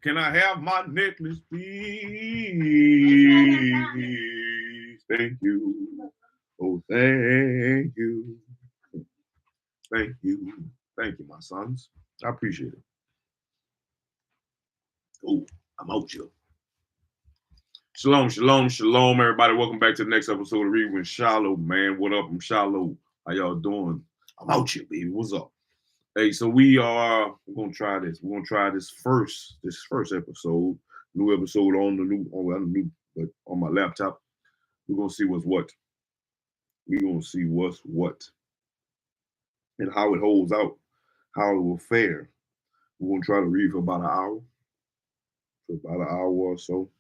Can I have my necklace, please? Thank you. Oh, thank you. Thank you. Thank you, my sons. I appreciate it. Oh, I'm out here. Shalom, shalom, shalom, everybody. Welcome back to the next episode of Read with Shilo, man. What up? I'm Shilo. How y'all doing? I'm out here, baby. What's up? Hey, so we're gonna try this. We're gonna try this first episode, new episode on the new, on, well, new, but on my laptop. We're gonna see what's what. We're gonna see what's what and how it holds out, how it will fare. We're gonna try to read for about an hour, or so.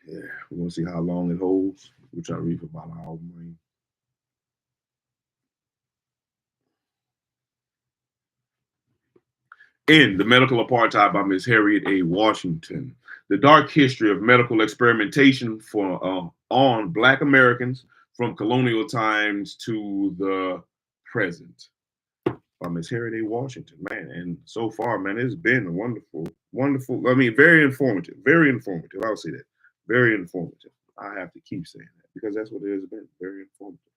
Yeah, we're gonna see how long it holds. We'll try to read for about an hour, man. In The Medical Apartheid by Ms. Harriet A. Washington. The dark history of medical experimentation on Black Americans from colonial times to the present by Ms. Harriet A. Washington, man. And so far, man, it's been wonderful, wonderful. I mean, very informative, very informative. I'll say that. Very informative. I have to keep saying that because that's what it has been. Very informative.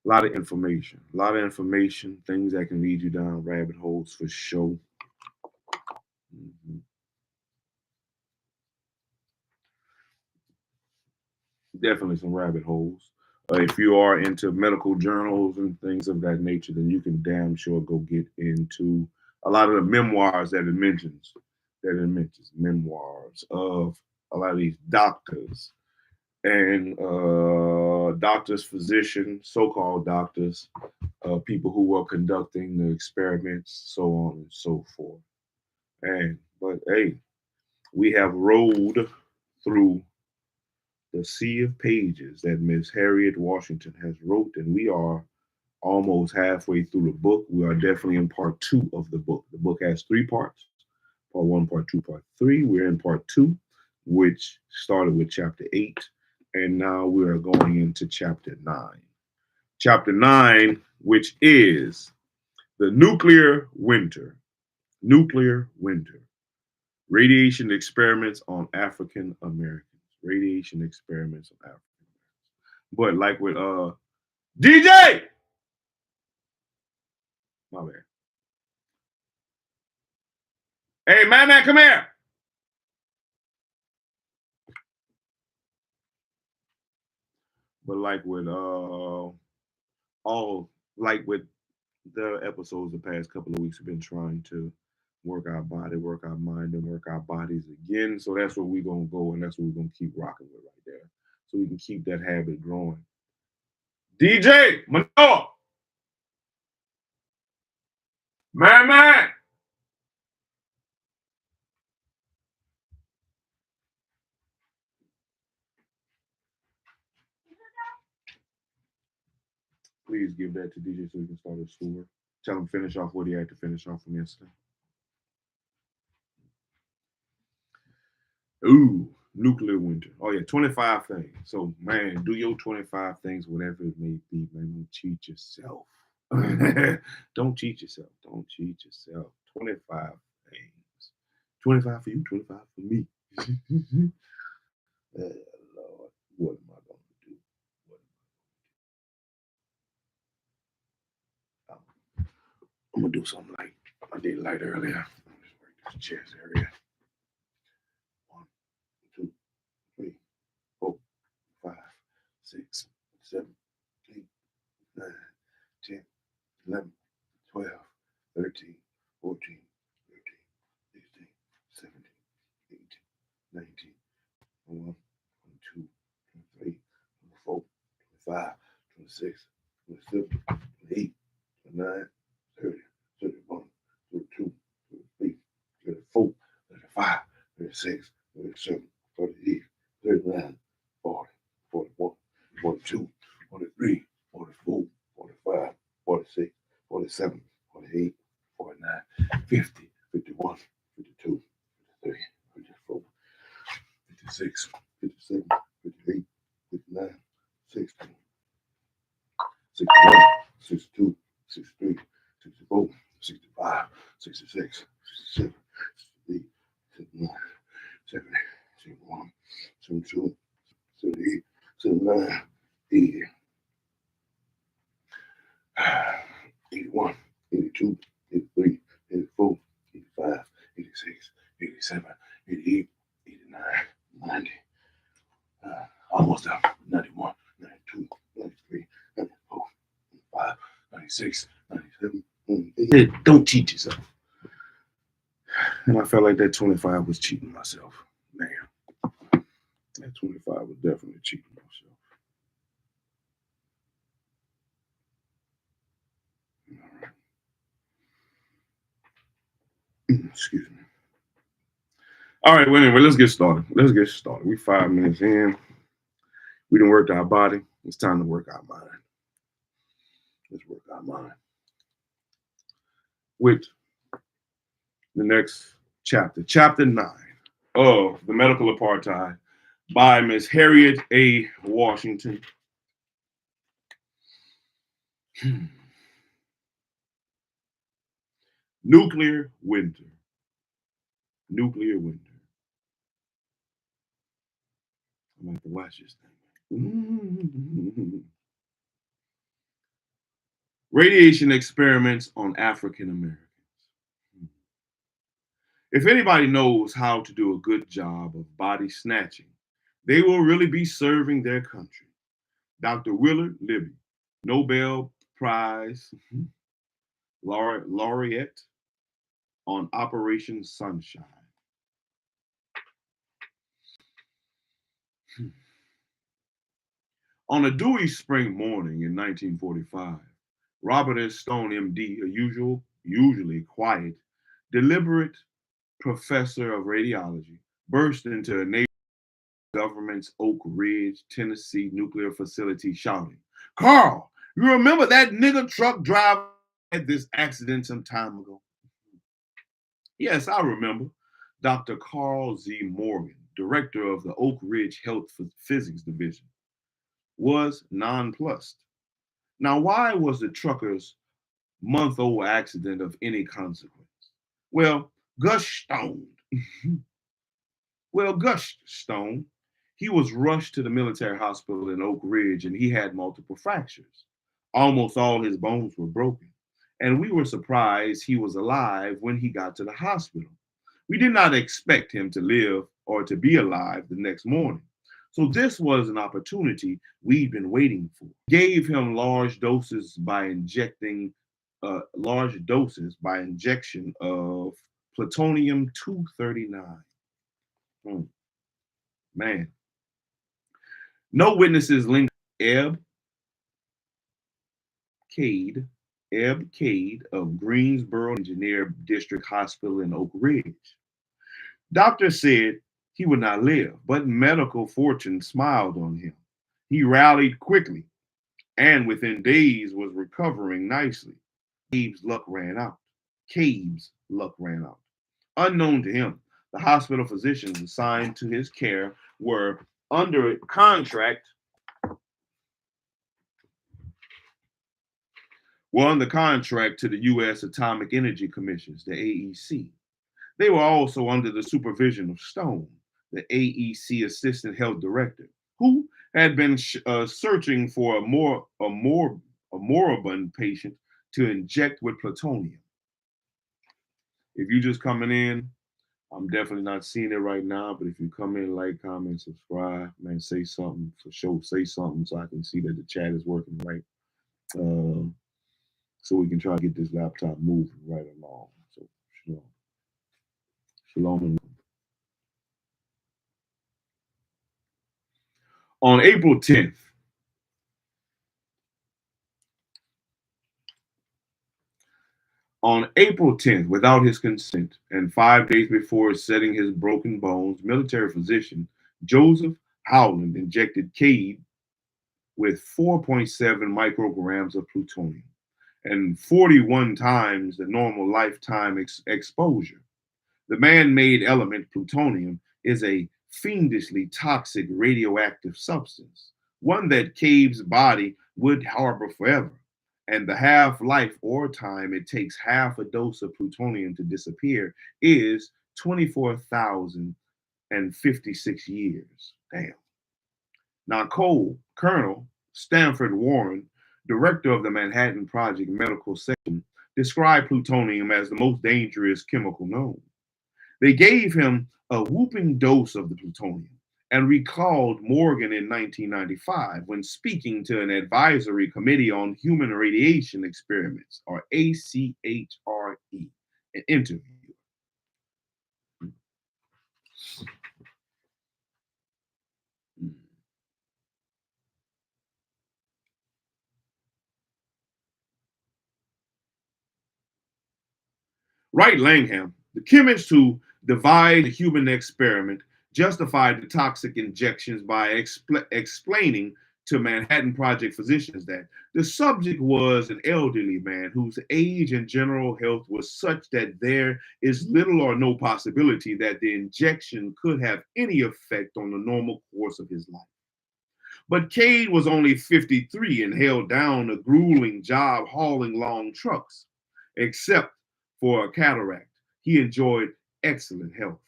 A lot of information, things that can lead you down rabbit holes for sure. Mm-hmm. Definitely some rabbit holes. If you are into medical journals and things of that nature, then you can damn sure go get into a lot of the memoirs that it mentions. Memoirs of a lot of these doctors and doctors, physicians, so-called doctors, people who were conducting the experiments, so on and so forth. But hey, we have rolled through the sea of pages that Miss Harriet Washington has wrote, and we are almost halfway through the book. We are definitely in part 2 of the book. The book has 3 parts: part 1, part 2, part 3. We're in part 2, which started with chapter 8, and now we are going into chapter 9. Chapter 9, which is the nuclear winter. Nuclear winter. Radiation experiments on African Americans. Radiation experiments on African Americans. But like with DJ, my bad. Hey, man, come here. But like with like with the episodes the past couple of weeks, have been trying to work our body, work our mind, and work our bodies again. So that's where we're gonna go, and that's what we're gonna keep rocking with right there. So we can keep that habit growing. DJ, Manoa. Man. Please give that to DJ so we can start his schoolwork. Tell him finish off what he had to finish off from yesterday. Ooh, nuclear winter. Oh yeah, 25 things. So man, do your 25 things, whatever it may be, man. Don't cheat yourself. Don't cheat yourself. Don't cheat yourself. 25 things. 25 for you, 25 for me. Lord, what am I going to do? I'm gonna do something like I did light earlier. I'm just work this chest area. 1, 2, 3, 4, 5, 6, 7, 8, 9, 10, 11, 12, 13, 14, 15, 16, 17, 18, 19, 21, 22, 23, 24, 25, 26, 27, 28, 29, 30, 31, 32, 33, 34, 35, 36, 37, 38, 39, 40, 41, 42, 43, 44, 45, 46, 47, 48, 49, 50, 51, 52, 53, 54, 56, 57, 58, 59, 60, 61, 62, 63, 64, 65, 66, 67, 68, 69, 70, 71, 72, 78, 79, 80, 81, 82, 83, 84, 85, 86, 87, 88, 89, 90. Almost done. 91, 92, 93, 94, 95, 96, 97, 98. Don't cheat yourself. And I felt like that 25 was cheating myself. Man, that 25 was definitely cheating myself. All right. Excuse me. All right, well, anyway, let's get started. We 5 minutes in. We done worked our body. It's time to work our mind. Let's work our mind. With the next chapter, chapter 9 of The Medical Apartheid by Miss Harriet A. Washington. Nuclear winter. Nuclear winter. I'm going to have to watch this thing. Radiation experiments on African Americans. If anybody knows how to do a good job of body snatching, they will really be serving their country. Dr. Willard Libby, Nobel Prize laureate on Operation Sunshine. On a dewy spring morning in 1945, Robert S. Stone, MD, a usually quiet, deliberate professor of radiology, burst into a neighborhood government's Oak Ridge, Tennessee nuclear facility shouting, "Carl, you remember that nigger truck driver had this accident some time ago?" Yes, I remember. Dr. Carl Z. Morgan, director of the Oak Ridge Health Physics Division, was nonplussed. Now, why was the trucker's month-old accident of any consequence? Well, Gus Stone. Gus Stone, he was rushed to the military hospital in Oak Ridge and he had multiple fractures. Almost all his bones were broken. And we were surprised he was alive when he got to the hospital. We did not expect him to live or to be alive the next morning. So this was an opportunity we'd been waiting for. Gave him large doses by injection of plutonium-239. Man. No witnesses linked Ebb Cade of Greensboro Engineer District Hospital in Oak Ridge. Doctors said he would not live, but medical fortune smiled on him. He rallied quickly and within days was recovering nicely. Cabe's luck ran out. Unknown to him, the hospital physicians assigned to his care were under contract to the U.S. Atomic Energy Commission, the AEC. They were also under the supervision of Stone, the AEC Assistant Health Director, who had been searching for a moribund patient to inject with plutonium. If you're just coming in, I'm definitely not seeing it right now, but if you come in, like, comment, subscribe, man, say something for sure. Say something so I can see that the chat is working right. So we can try to get this laptop moving right along. So, shalom. Shalom. On April 10th, without his consent, and 5 days before setting his broken bones, military physician Joseph Howland injected Cade with 4.7 micrograms of plutonium and 41 times the normal lifetime exposure. The man-made element plutonium is a fiendishly toxic radioactive substance, one that Cade's body would harbor forever. And the half-life or time it takes half a dose of plutonium to disappear is 24,056 years. Damn. Now, Colonel Stanford Warren, director of the Manhattan Project Medical Section, described plutonium as the most dangerous chemical known. They gave him a whooping dose of the plutonium and recalled Morgan in 1995 when speaking to an advisory committee on human radiation experiments, or ACHRE, an interview. Wright Langham, the chemist who devised the human experiment, justified the toxic injections by explaining to Manhattan Project physicians that the subject was an elderly man whose age and general health was such that there is little or no possibility that the injection could have any effect on the normal course of his life. But Cade was only 53 and held down a grueling job hauling long trucks. Except for a cataract, he enjoyed excellent health.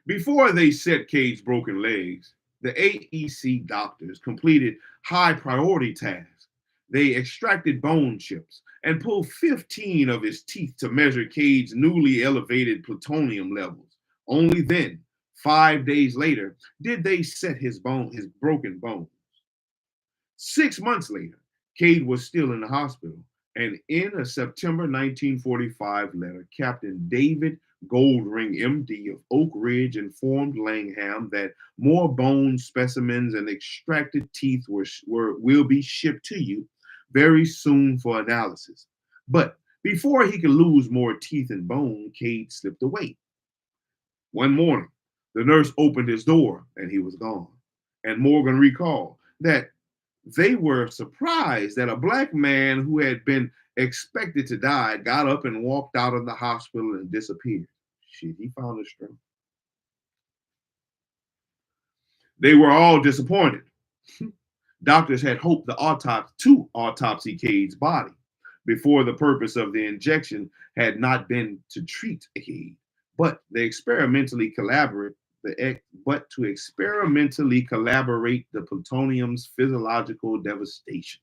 Before they set Cade's broken legs, the AEC doctors completed high priority tasks. They extracted bone chips and pulled 15 of his teeth to measure Cade's newly elevated plutonium levels. Only then, 5 days later, did they set his broken bones. 6 months later, Cade was still in the hospital, and in a September 1945 letter, Captain David Goldring, MD of Oak Ridge, informed Langham that more bone specimens and extracted teeth will be shipped to you very soon for analysis. But before he could lose more teeth and bone, Cade slipped away. One morning, the nurse opened his door and he was gone. And Morgan recalled that they were surprised that a black man who had been expected to die got up and walked out of the hospital and disappeared. Shit, he found his strength. They were all disappointed. Doctors had hoped to autopsy Cade's body before the purpose of the injection had not been to treat Cade, but they experimentally collaborate but to experimentally collaborate the plutonium's physiological devastation.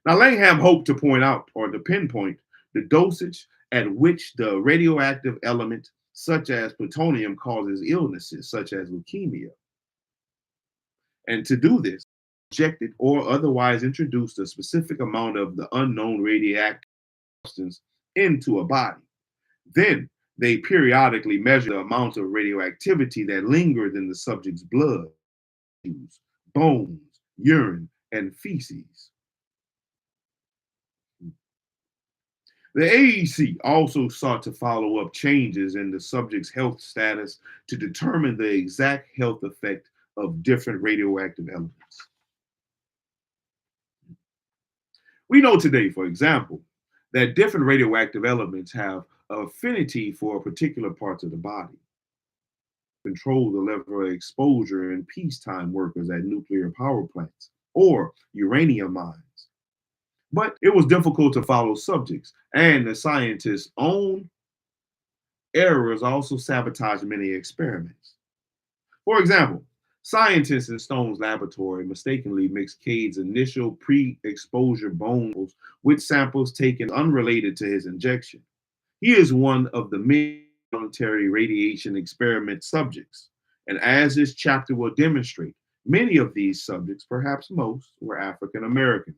Now, Langham hoped to point out or to pinpoint the dosage at which the radioactive element, such as plutonium, causes illnesses such as leukemia. And to do this, injected or otherwise introduced a specific amount of the unknown radioactive substance into a body. Then they periodically measure the amount of radioactivity that lingered in the subject's blood, bones, urine, and feces. The AEC also sought to follow up changes in the subject's health status to determine the exact health effect of different radioactive elements. We know today, for example, that different radioactive elements have affinity for particular parts of the body, control the level of exposure in peacetime workers at nuclear power plants or uranium mines. But it was difficult to follow subjects, and the scientists' own errors also sabotaged many experiments. For example, scientists in Stone's laboratory mistakenly mixed Cade's initial pre-exposure bones with samples taken unrelated to his injection. He is one of the many voluntary radiation experiment subjects, and as this chapter will demonstrate, many of these subjects, perhaps most, were African American.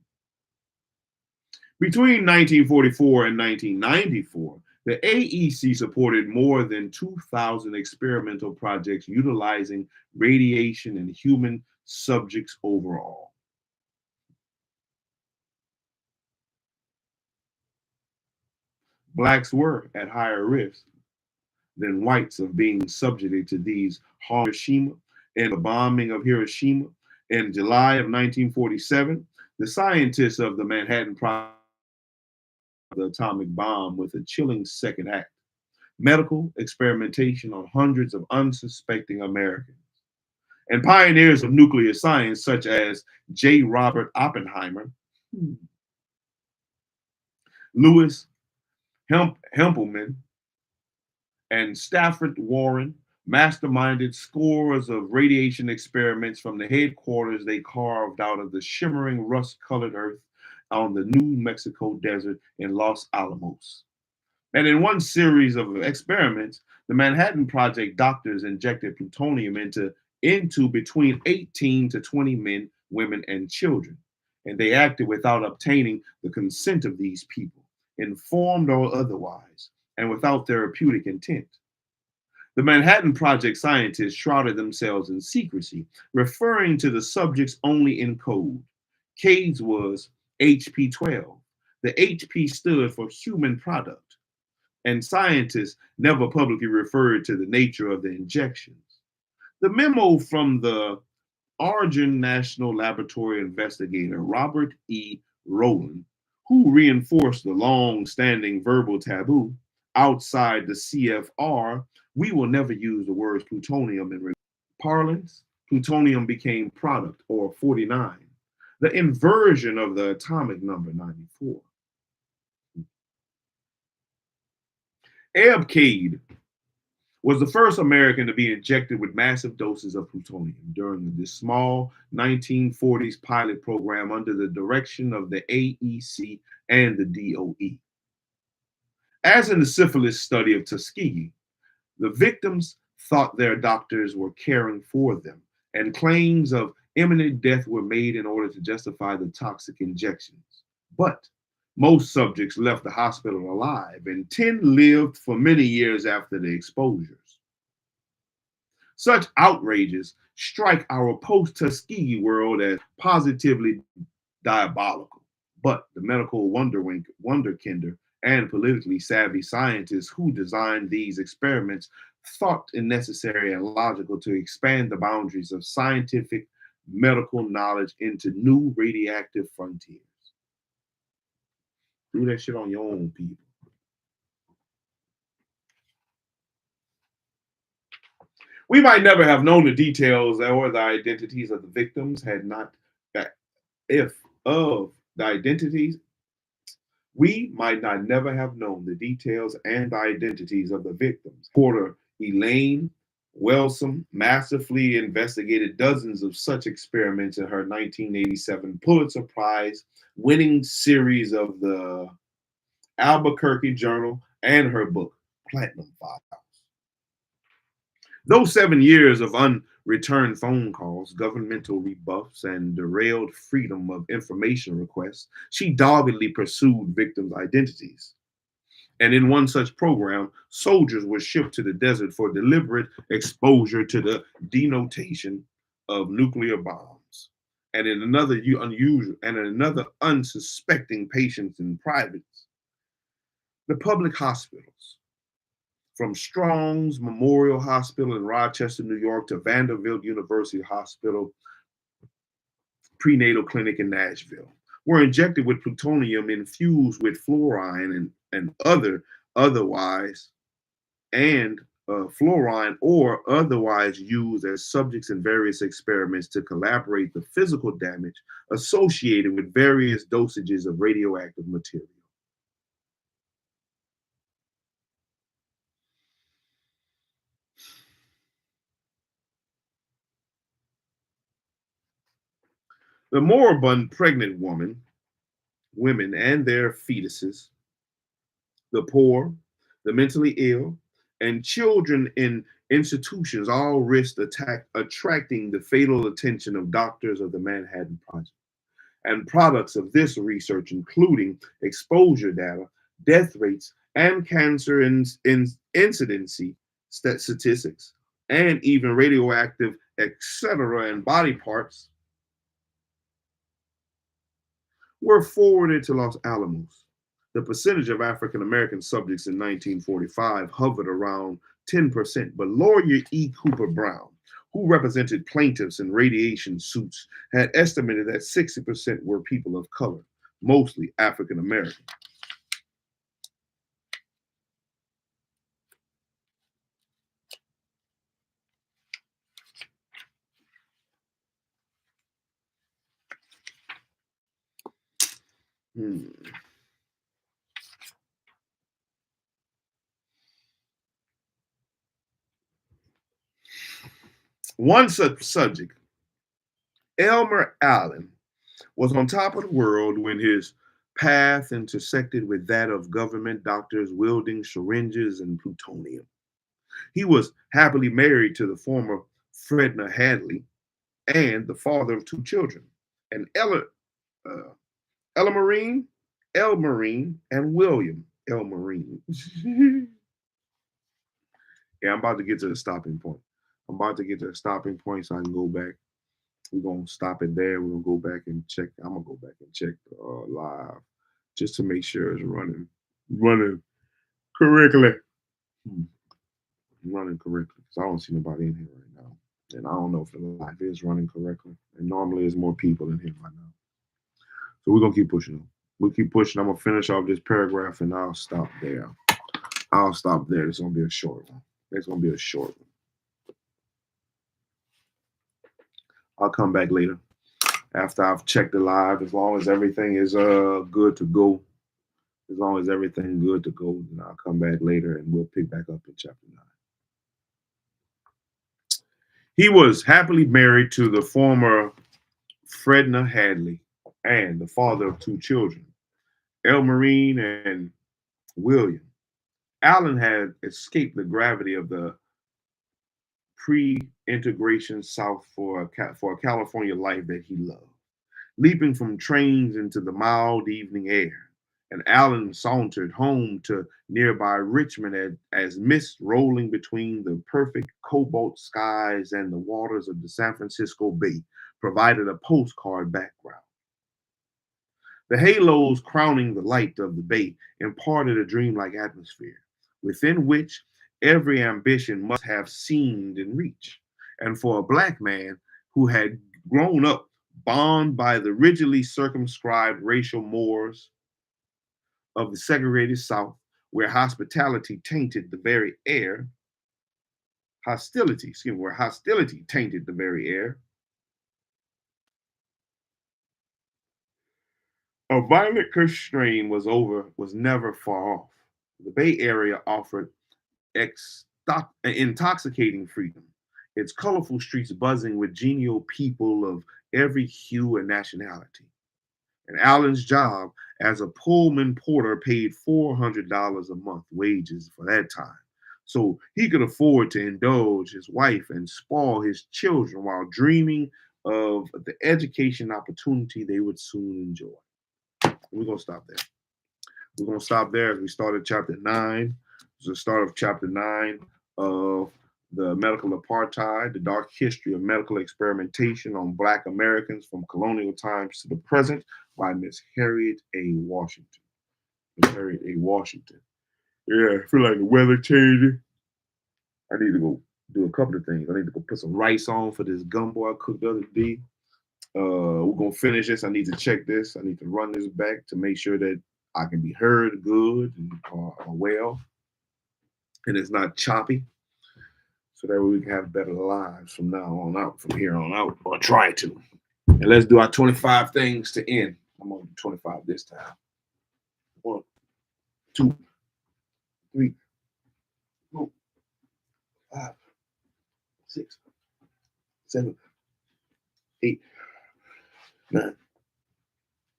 Between 1944 and 1994, the AEC supported more than 2,000 experimental projects utilizing radiation in human subjects overall. Blacks were at higher risk than whites of being subjected to these Hiroshima and the bombing of Hiroshima in July of 1947. The scientists of the Manhattan Project the atomic bomb with a chilling second act, medical experimentation on hundreds of unsuspecting Americans. And pioneers of nuclear science, such as J. Robert Oppenheimer, Louis Hempelman, and Stafford Warren, masterminded scores of radiation experiments from the headquarters they carved out of the shimmering rust-colored earth on the New Mexico desert in Los Alamos. And in one series of experiments, the Manhattan Project doctors injected plutonium into between 18 to 20 men, women, and children. And they acted without obtaining the consent of these people, informed or otherwise, and without therapeutic intent. The Manhattan Project scientists shrouded themselves in secrecy, referring to the subjects only in code. Cade's was HP-12. The HP stood for human product, and scientists never publicly referred to the nature of the injections. The memo from the Argonne National Laboratory investigator Robert E. Rowland, who reinforced the long-standing verbal taboo outside the CFR, we will never use the words plutonium in parlance. Plutonium became product, or 49, the inversion of the atomic number 94. Eb Cade was the first American to be injected with massive doses of plutonium during this small 1940s pilot program under the direction of the AEC and the DOE. As in the syphilis study of Tuskegee, the victims thought their doctors were caring for them, and claims of imminent death were made in order to justify the toxic injections. But most subjects left the hospital alive, and 10 lived for many years after the exposures. Such outrages strike our post-Tuskegee world as positively diabolical. But the medical wonderkinder and politically savvy scientists who designed these experiments thought it necessary and logical to expand the boundaries of scientific medical knowledge into new radioactive frontiers. Do that shit on your own, people. We might never have known the details or the identities of the victims had not, if of the identities, we might not never have known the details and the identities of the victims. Porter Elaine Wellsome masterfully investigated dozens of such experiments in her 1987 Pulitzer Prize winning series of the Albuquerque Journal and her book, Platinum Files. Those 7 years of unreturned phone calls, governmental rebuffs, and derailed freedom of information requests, she doggedly pursued victims' identities. And in one such program, soldiers were shipped to the desert for deliberate exposure to the denotation of nuclear bombs. And in another unsuspecting patients in privates, the public hospitals, from Strong's Memorial Hospital in Rochester, New York, to Vanderbilt University Hospital Prenatal Clinic in Nashville, were injected with plutonium infused with fluorine fluorine or otherwise used as subjects in various experiments to collaborate the physical damage associated with various dosages of radioactive material. The moribund pregnant women and their fetuses, the poor, the mentally ill, and children in institutions all risked attracting the fatal attention of doctors of the Manhattan Project. And products of this research, including exposure data, death rates, and cancer incidency statistics, and even radioactive, etc., and body parts, were forwarded to Los Alamos. The percentage of African American subjects in 1945 hovered around 10%, but lawyer E. Cooper Brown, who represented plaintiffs in radiation suits, had estimated that 60% were people of color, mostly African American. Hmm. One such subject, Elmer Allen, was on top of the world when his path intersected with that of government doctors wielding syringes and plutonium. He was happily married to the former Fredna Hadley and the father of two children, an uh, Elmarine, Elmarine, and William Elmarine. Yeah, I'm about to get to the stopping point. I'm about to get to the stopping point so I can go back. We're gonna stop it there. We're gonna go back and check. I'm gonna go back and check the live just to make sure it's running correctly. Hmm, running correctly. Because I don't see nobody in here right now. And I don't know if the live is running correctly. And normally there's more people in here right now. So we're gonna keep pushing on. We'll keep pushing. I'm gonna finish off this paragraph and I'll stop there. I'll stop there. It's gonna be a short one. It's gonna be a short one. I'll come back later after I've checked the live. As long as everything is good to go. As long as everything good to go, then I'll come back later and we'll pick back up in chapter 9. He was happily married to the former Fredna Hadley and the father of two children, Elmarine and William. Allen had escaped the gravity of the pre-integration South for a California life that he loved, leaping from trains into the mild evening air. And Allen sauntered home to nearby Richmond as mist rolling between the perfect cobalt skies and the waters of the San Francisco Bay provided a postcard background. The halos crowning the light of the bay imparted a dreamlike atmosphere, within which every ambition must have seemed in reach. And for a black man who had grown up bound by the rigidly circumscribed racial mores of the segregated South, where hospitality tainted the very air, where hostility tainted the very air, a violent constraint was never far off. The Bay Area offered intoxicating freedom, its colorful streets buzzing with genial people of every hue and nationality. And Allen's job as a Pullman porter paid $400 a month wages for that time. So he could afford to indulge his wife and spoil his children while dreaming of the education opportunity they would soon enjoy. We're going to stop there. We're going to stop there as we started chapter 9. It's the start of chapter 9 of the medical apartheid, the dark history of medical experimentation on Black Americans from colonial times to the present by Miss Harriet A. Washington. Miss Harriet A. Washington. Yeah, I feel like the weather changing. I need to go do a couple of things. I need to go put some rice on for this gumbo I cooked the other day. We're gonna finish this. I need to check this. I need to run this back to make sure that I can be heard good and well, and it's not choppy, so that way we can have better lives from now on out, from here on out, or try to. And let's do our 25 things to end. I'm gonna do 25 this time. 1, 2, 3, 4, 5, 6, 7, 8, 9,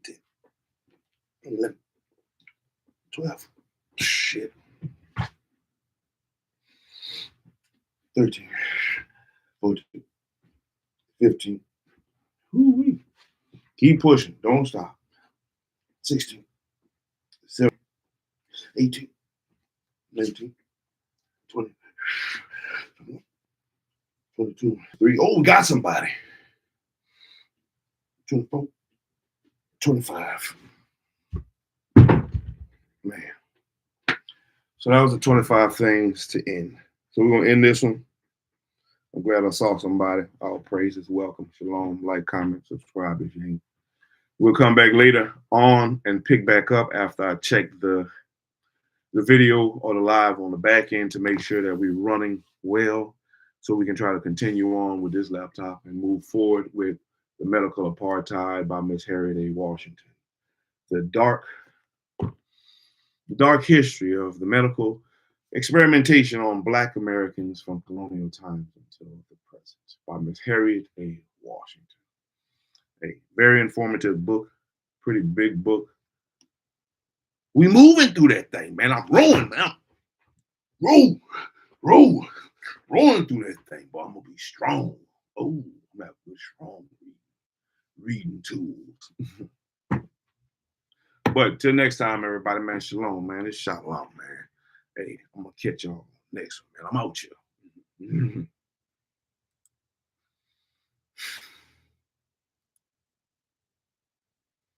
10, 11, 12. Shit. 13, 14, 15. Woo-wee. Keep pushing. Don't stop. 16, 17, 18, 19, 20, 22, 3. Oh, we got somebody. 24, 25. Man. So that was the 25 things to end. So we're going to end this one. I'm glad I saw somebody. All praises, welcome, shalom, like, comment, subscribe if you ain't. We'll come back later on and pick back up after I check the video or the live on the back end to make sure that we're running well so we can try to continue on with this laptop and move forward with the medical apartheid by Miss Harriet A. Washington. the dark history of the medical experimentation on Black Americans from colonial times until the present by Miss Harriet A. Washington. A very informative book, pretty big book. We moving through that thing, man. I'm rolling, man. Roll, rolling through that thing, but I'm gonna be strong. Oh, I'm gonna be strong reading tools. But till next time, everybody, man, shalom, man. It's shalom, man. Hey, I'm gonna catch y'all next one, man. I'm out here.